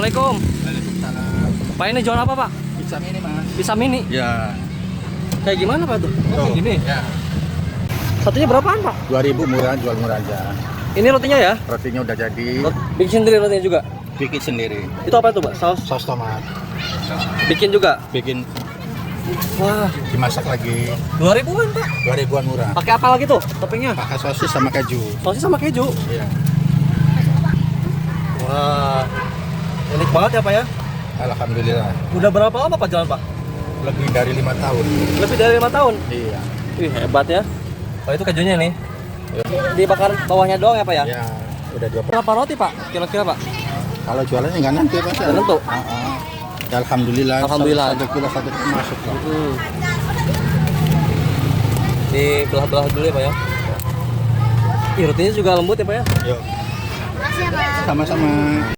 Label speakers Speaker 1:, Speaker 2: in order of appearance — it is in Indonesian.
Speaker 1: Assalamualaikum.
Speaker 2: Waalaikumsalam.
Speaker 1: Pak ini jual apa Pak?
Speaker 2: Pizza mini mas.
Speaker 1: Pizza mini.
Speaker 2: Ya.
Speaker 1: Kayak gimana Pak tuh? Oh, kayak gini.
Speaker 2: Ya.
Speaker 1: Satunya berapaan Pak?
Speaker 2: 2000 murah, jual murah aja.
Speaker 1: Ini rotinya ya?
Speaker 2: Rotinya udah jadi.
Speaker 1: Bikin sendiri rotinya juga?
Speaker 2: Bikin sendiri.
Speaker 1: Itu apa itu Pak? Saus?
Speaker 2: Saus tomat.
Speaker 1: Bikin juga?
Speaker 2: Bikin
Speaker 1: Wah,
Speaker 2: dimasak lagi.
Speaker 1: 2000-an Pak.
Speaker 2: 2000-an murah.
Speaker 1: Pakai apa lagi tuh toppingnya?
Speaker 2: Pakai sosis sama keju.
Speaker 1: Sosis sama keju.
Speaker 2: Iya.
Speaker 1: Wah, unik banget ya Pak ya?
Speaker 2: Alhamdulillah.
Speaker 1: Udah berapa lama Pak jalan Pak?
Speaker 2: Lebih dari 5 tahun.
Speaker 1: Lebih dari 5 tahun?
Speaker 2: Iya.
Speaker 1: Wih hebat ya. Oh itu kejunya nih.
Speaker 2: Ya.
Speaker 1: Dibakar bawahnya doang ya Pak ya?
Speaker 2: Ya, udah 2
Speaker 1: Berapa roti Pak? Kira-kira Pak?
Speaker 2: Kalau jualannya nggak nanti mas.
Speaker 1: Nggak nentu?
Speaker 2: Ya, alhamdulillah.
Speaker 1: Alhamdulillah.
Speaker 2: 1 kilo masuk lah.
Speaker 1: Dibelah-belah dulu ya Pak ya? Ih, rotinya juga lembut ya Pak ya?
Speaker 2: Yuk. Sama-sama.